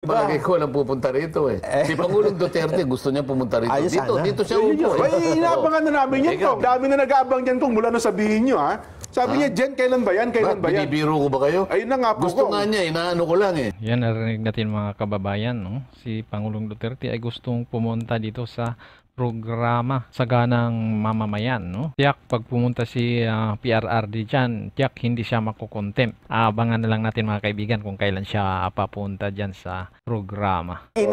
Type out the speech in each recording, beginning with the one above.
Palagay ko walang pupunta rito eh. Si Pangulong Duterte gusto niya pumunta rito. Ayos Dito, sana. dito siya upo eh. Ay, inaabangan na namin yan, Ikaw. Kong. Dami na nag-aabang yan, Kong, mula na sabihin nyo, ha? Sabi niya, Jen, kailan ba yan? Kailan ba yan? Binibiro ko ba kayo? Ayun na nga po, Gusto Kong. nga niya, inaano ko lang eh. Yan, narinig natin mga kababayan, no? Si Pangulong Duterte ay gustong pumunta dito sa programa sa ganang mamamayan, no? Tiyak pag pumunta si PRRD dyan, tiyak hindi siya makukontempt. Abangan na lang natin mga kaibigan kung kailan siya papunta dyan sa programa. Eh,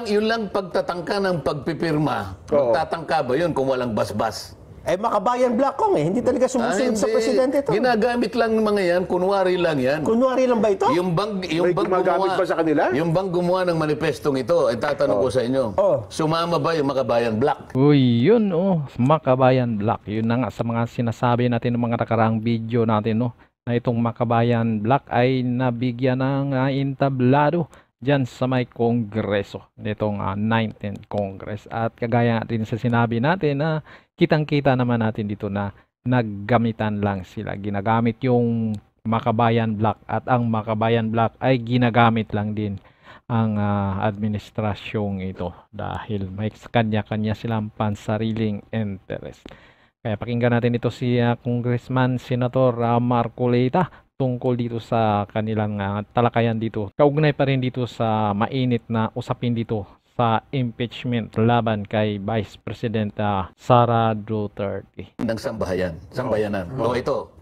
yun lang pagtatangka ng pagpipirma. Oo. Magtatangka ba yun kung walang basbas? Makabayan Black Kong eh. Hindi talaga sumusunod sa Hindi. presidente ito. Ginagamit lang ng mga yan, kunwari lang yan. Kunwari lang ba ito? Yung bang May gumagamit ba sa kanila? Yung bang gumawa ng manifestong ito, ay tatanong ko sa inyo. Oh. Sumama ba yung Makabayan Black? Uy, yun oh, Makabayan Black. Yun na nga sa mga sinasabi natin ng mga nakaraang video natin, no? Na itong Makabayan Black ay nabigyan ng entablado dyan sa may kongreso nitong 19th Congress. At kagaya natin sa sinabi natin na kitang-kita naman natin dito na naggamitan lang sila. Ginagamit yung Makabayan Black at ang Makabayan Black ay ginagamit lang din ang administrasyong ito dahil may kanya-kanya silang pansariling interest. Kaya pakinggan natin ito si Congressman Senator Marcolita tungkol dito sa kanilang talakayan dito. Kaugnay pa rin dito sa mainit na usapin dito sa impeachment laban kay Vice President Sara Duterte. Ng sambayanan. O ito,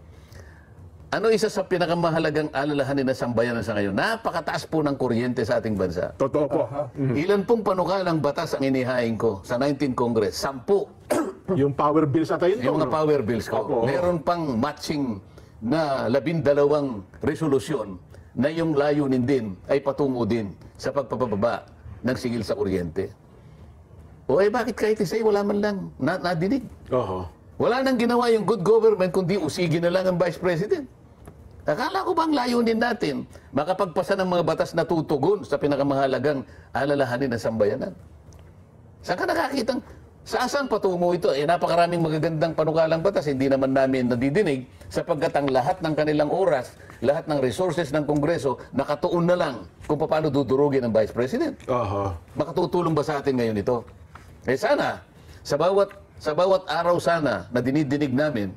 ano isa sa pinakamahalagang alalahanin ng sambayanan sa ngayon? Napakataas po ng kuryente sa ating bansa. Totoo po. Ilan pong panukalang batas ang inihain ko sa 19th Congress? 10. Yung power bills natin yun, Yung mga no? power bills ko. Opo. Meron pang matching na 12 resolusyon na yung layunin din ay patungo din sa pagpapababa ng sigil sa kuryente. O bakit kahit isa wala man lang nadinig? Oho. Wala nang ginawa yung good government kundi usigin na lang ang Vice President. Akala ko bang layunin natin makapagpasa ng mga batas na tutugon sa pinakamahalagang alalahanin ng sambayanan? Saan ka nakakitang saan patungo ito? Napakaraming magagandang panukalang batas, hindi naman namin nadidinig sapagkat ang lahat ng kanilang oras, lahat ng resources ng Kongreso, nakatuon na lang kung paano dudurugin ang Vice President. Oho. Makatutulong ba sa atin ngayon ito? Sana, sa bawat araw sana na dinidinig namin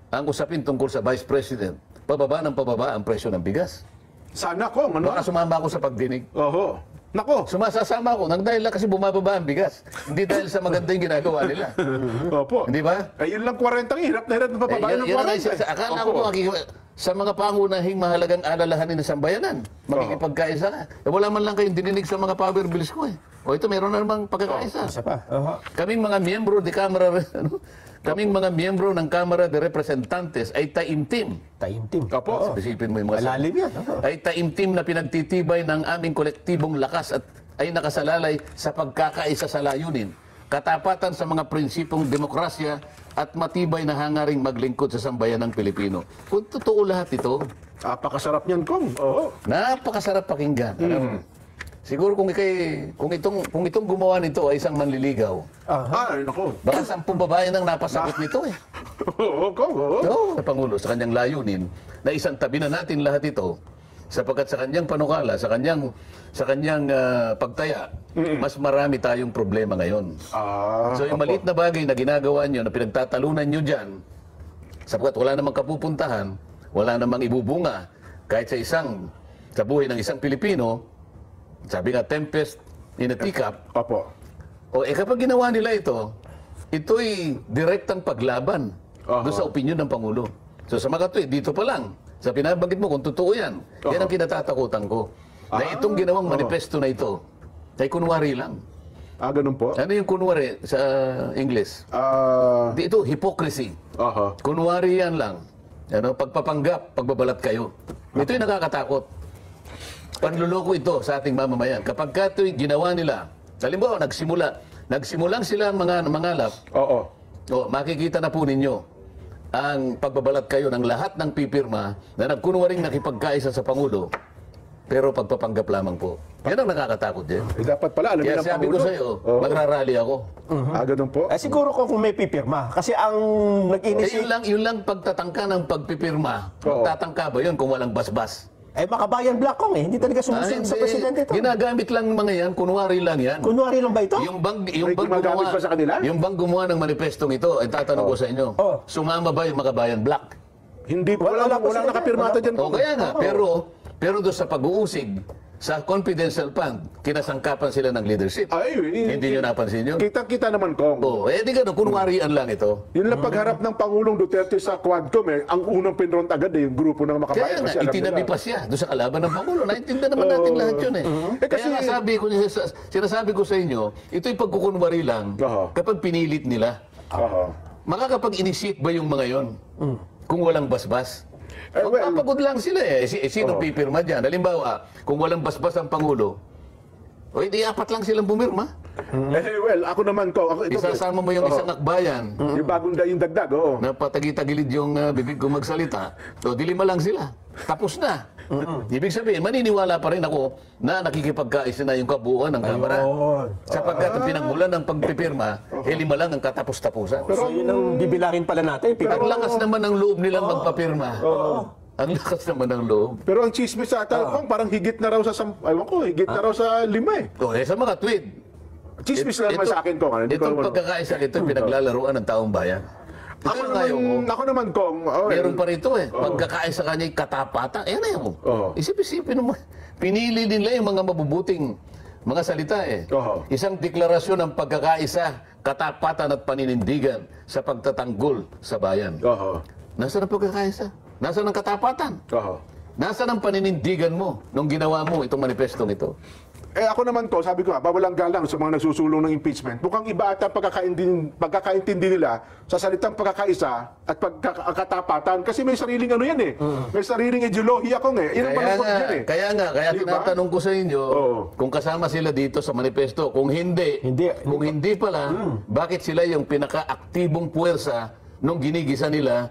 ang usapin tungkol sa Vice President, pababa ng pababa ang presyo ng bigas. Sana, Kong, ano? Baka sumama ako sa pagdinig. Oho. Nako. Sumasasama ako nang dahil lang kasi bumababa ang bigas. Hindi dahil sa maganda yung ginagawa nila. Opo. Hindi ba? Ay, yun lang 40 ang hirap na hirap na papabayan ng Yan ang 40. akala ko sa mga pangunahing mahalagang alalahanin ng sambayanan, makikipagkaisa ka. Wala man lang kayong dininig sa mga power bills ko eh. O ito, meron na namang pagkakaisa. Isa pa. Kaming mga miyembro de Kamara, kaming mga miyembro ng Kamara de Representantes ay taimtim. Taimtim. Opo. Isipin mo yung mga Malalim yan. ay taimtim na pinagtitibay ng aming kolektibong lakas at ay nakasalalay sa pagkakaisa sa layunin, katapatan sa mga prinsipong demokrasya at matibay na hangaring maglingkod sa sambayanang Pilipino. Kung totoo lahat ito, Napakasarap niyan, Kong. Oo. napakasarap pakinggan. Siguro kung itong gumawa nito ay isang manliligaw, Ay, nako. baka 10 babae nang napasagot nito eh. Oo, Kong. Oo. Sa Pangulo, sa kanyang layunin, na isang tabi na natin lahat ito, sapagkat sa kanyang panukala, sa kanyang pagtaya, mas marami tayong problema ngayon. So yung maliit na bagay na ginagawa nyo, na pinagtatalunan nyo dyan, sapagkat wala namang kapupuntahan, wala namang ibubunga, kahit sa buhay ng isang Pilipino, sabi nga, tempest in a teacup. Opo. Kapag ginawa nila ito'y direktang paglaban doon sa opinyon ng Pangulo. So sa mga dito pa lang, sa pinabanggit mo kung totoo yan, yan ang kinatatakutan ko. Na itong ginawang manifesto na ito, ay kunwari lang. Ganun po. Ano yung kunwari sa English? Ito, hypocrisy. Oho. Kunwari yan lang. Pagpapanggap, pagbabalat kayo. Ito'y nakakatakot. Panluloko ito sa ating mamamayan. Kapag ito'y ginawa nila, halimbawa, nagsimulang sila mangalap, Oo. makikita na po ninyo ang pagbabalat kayo ng lahat ng pipirma na nagkunwaring nakipagkaisa sa Pangulo, pero pagpapanggap lamang po. Yan ang nakakatakot din. Dapat pala, alam Kaya ng sabi ko Pangulo. sa iyo, magrarally ako. Ganun po. Siguro kung may pipirma. Kasi ang nag-initiate... Yun lang pagtatangka ng pagpipirma. Magtatangka ba yun kung walang basbas? Makabayan Black Kong Hindi talaga sumusunod sa hindi. presidente ito. Ginagamit lang mga yan, kunwari lang yan. Kunwari lang ba ito? Yung bang gumagamit ba sa kanila? Yung bang gumawa ng manifestong ito, ay tatanong ko sa inyo, Oh. sumama ba yung Makabayan Black? Hindi po, Wala po walang sila. nakapirmata dyan. O kaya nga, pero doon sa pag-uusig, sa confidential fund, kinasangkapan sila ng leadership. Hindi nyo napansin yun? Kitang-kita naman, Kong. Di gano'n, kunwarian lang ito. Yun lang pagharap ng Pangulong Duterte sa Quadcom, ang unang pinront agad yung grupo ng Makabayan. Kaya nga, kasi alam itinabi nila. pa siya doon sa kalaban ng Pangulo. Naintindihan naman natin lahat yun eh. kasi- Kaya nga sinasabi ko sa inyo, ito'y pagkukunwari lang Oo. kapag pinilit nila. Oo. Makakapag-initiate ba yung mga yon kung walang basbas? Well, Magpapagod lang sila eh. Sino pipirma dyan? Halimbawa, kung walang basbas ang Pangulo, di apat lang silang pumirma. ako naman, Kong. Ito, Isasama mo yung isang akbayan yung bagong yung dagdag, oo. na patagi-tagilid yung bibig ko magsalita. So, dilima lang sila. Tapos na. Ibig sabihin, maniniwala pa rin ako na nakikipagkaisa na yung kabuuan ng Kamara. Ayun. Sapagkat ang pinagmulan ng pagpipirma, lima lang ang katapos-tapusan. So yun ang bibilangin pala natin. Ang lakas naman ng loob nilang magpapirma. Ang lakas naman ng loob. Pero ang chismis sa Kong, parang higit na raw sa higit na raw sa 5 eh. Sa mga tweet. Chismis lang naman sa akin, Kong. Hindi ko Itong naman. pagkakaisa ito, pinaglalaruan ng taong bayan. Ako naman, Kong. Meron pa rito eh. Pagkakaisa kanya yung katapatan. Ayan na yun. Oo. Isip-isipin mo. Pinili nila yung mga mabubuting mga salita eh. Oo. Isang deklarasyon ng pagkakaisa, katapatan at paninindigan sa pagtatanggol sa bayan. Oo. Nasaan ang pagkakaisa? Nasaan ang katapatan? Oo. Nasaan ang paninindigan mo nung ginawa mo itong manifestong ito? Ako naman, Kong, sabi ko bawalang galang sa mga nagsusulong ng impeachment. Mukhang iba ata pagkakaintindi nila sa salitang pagkakaisa at pagkakatapatan. Kasi may sariling ano yan eh. May sariling ideolohiya, Kong eh. Yan ang malungkot yan eh. Kaya Di ba? tinatanong ko sa inyo, Oo. kung kasama sila dito sa manifesto, kung hindi pala, bakit sila yung pinaka-aktibong puwersa nung ginigisa nila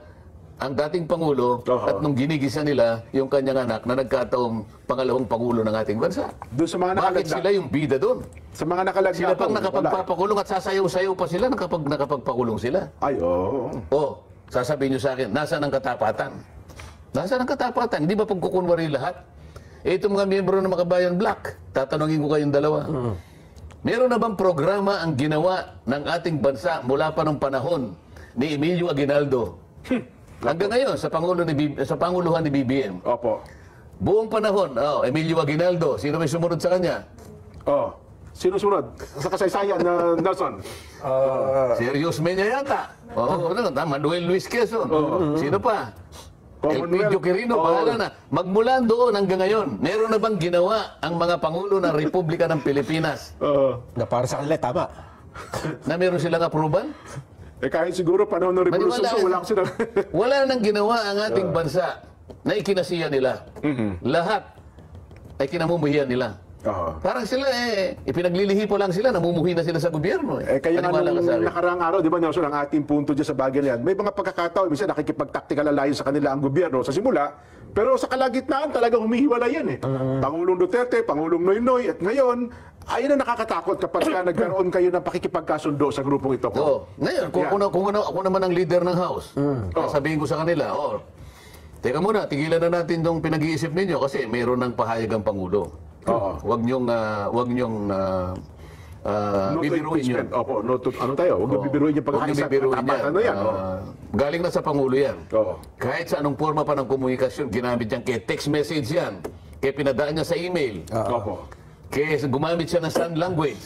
ang dating Pangulo Oo. at nung ginigisa nila yung kanyang anak na nagkataong pangalawang Pangulo ng ating bansa? Doon sa mga Bakit nakalagda. sila yung bida doon? Sa mga nakalagda. Sila pang Kong, wala. nakapagpapakulong at sasayaw-sayaw pa sila nakapagpakulong sila. Ay, oo. Sasabihin nyo sa akin, nasaan ang katapatan? Nasaan ang katapatan? Hindi ba pagkukunwari lahat? Itong mga miyembro ng Makabayan Black, tatanungin ko kayong dalawa. Meron na bang programa ang ginawa ng ating bansa mula pa ng panahon ni Emilio Aguinaldo? Hanggang ngayon, sa Panguluhan ni BBM. Opo. Buong panahon, Emilio Aguinaldo, sino may sumunod sa kanya? Sino sunod? Sa kasaysayan na Nelson. Serious Menya yata. Manuel Luis Quezon. Sino pa? Elpidio Quirino, bahala na. Magmula doon hanggang ngayon, meron na bang ginawa ang mga Pangulo ng Republika ng Pilipinas Na para sa kanila, tama. na meron silang approval? Kahit siguro panahon ng revolusyon, wala ko sila. Wala nang ginawa ang ating bansa na ikinasiya nila. Lahat ay kinamumuhian nila. Parang sila ipinaglilihi pa lang sila, namumuhi na sila sa gobyerno. Kaya nga Paniwala ka sa nung akin. nakaraang araw, di ba Nelson, ang ating punto dyan sa bagay na yan, may mga pagkakataon, minsan nakikipag-tactical alliance sa kanila ang gobyerno sa simula, pero sa kalagitnaan talagang humihiwala yan eh. Pangulong Duterte, Pangulong Noynoy, at ngayon, ayun ang nakakatakot kapag nagkaroon kayo ng pakikipagkasundo sa grupong ito. Ngayon, kung ako naman ang leader ng House, sasabihin ko sa kanila, teka muna, tigilan na natin itong pinag-iisip ninyo kasi mayroon ng pahayag ang Pangulo. Huwag niyong bibiruin yun. Opo, ano tayo? Huwag niyong bibiruin yung Huwag niyong pagkakaisa. bibiruin yan. Ano yan? Galing na sa Pangulo yan. Oo. Kahit sa anong forma pa ng komunikasyon, ginamit yan, kay text message yan, kay pinadaan niya sa email, Opo. kaya gumamit siya ng sign language.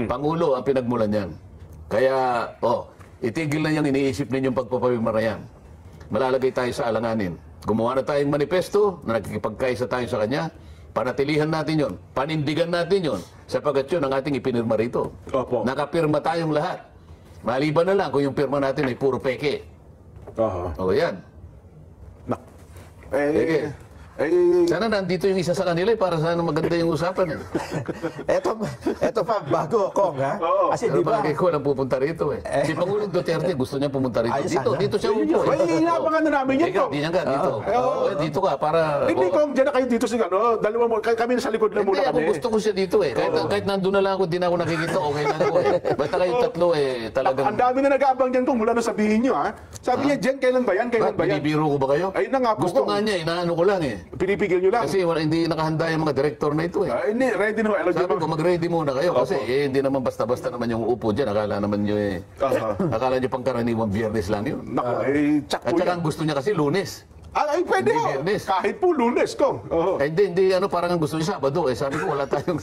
Pangulo ang pinagmulan yan. Kaya, itigil na yung iniisip ninyong pagpapabigmara yan. Malalagay tayo sa alanganin. Gumawa na tayong manifesto na nakikipagkaisa tayo sa kanya. Panatilihan natin yon, panindigan natin yon, sapagkat yun ang ating ipinirma rito. Opo. Nakapirma tayong lahat. Maliban na lang kung yung pirma natin ay puro peke. Yan. Sige. Sana nandito yung isa sa kanila para sana maganda yung usapan. Eto pa, bago, Kong, ha? Kasi Pero di ba? bakit ko lang pupunta rito eh. Si Pangulong Duterte gusto niya pumunta rito. Ay, Dito, sana. dito siya upo. Inabangan na namin yan, Ikaw, Kong. di niya ka dito. Dito ka para... Hindi, Kong, dyan na kayo dito siguro. Dalawa mo, kami nasa likod na Hindi, muna ako kami. gusto ko siya dito eh. Kahit nandun na lang ako, di na ako nakikita, okay lang ako eh. Basta kayong tatlo eh, talagang... Ang dami na nag-aabang dyan, Kong, mula na sabihin nyo, ha? Sabi niya, Jen, kailan ba yan? Kailan ba yan? Binibiro ko ba kayo? Ayun na nga po, Gusto Kong. nga niya, inaano ko lang eh. pinipigil nyo lang. Kasi hindi nakahanda yung mga director na ito eh. Hindi, ready na. Alam nyo Sabi ba? ko, mag-ready muna kayo kasi hindi naman basta-basta naman yung upo dyan. Akala naman nyo eh. Akala nyo pang karaniwang Biyernes lang yun. Naku, tsak At po saka yan. ang gusto niya kasi Lunes. Ay, pwede Hindi ho. Biyernes. Kahit po Lunes, Kong. Hindi, parang ang gusto niya Sabado eh. Sabi ko, wala tayong...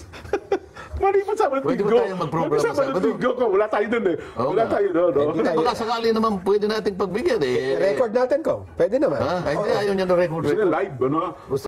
Mali pa sa Pwede ba Tinggo. tayong mag-program Sa sa Sabado? Tinggo ko. Wala tayo dun eh. Oo Wala nga. tayo dun. no? Hindi tayo- Baka sakali naman pwede nating pagbigyan eh. Record natin, Kong. Pwede naman. Hindi, ayaw niya na record. Sila live, ano?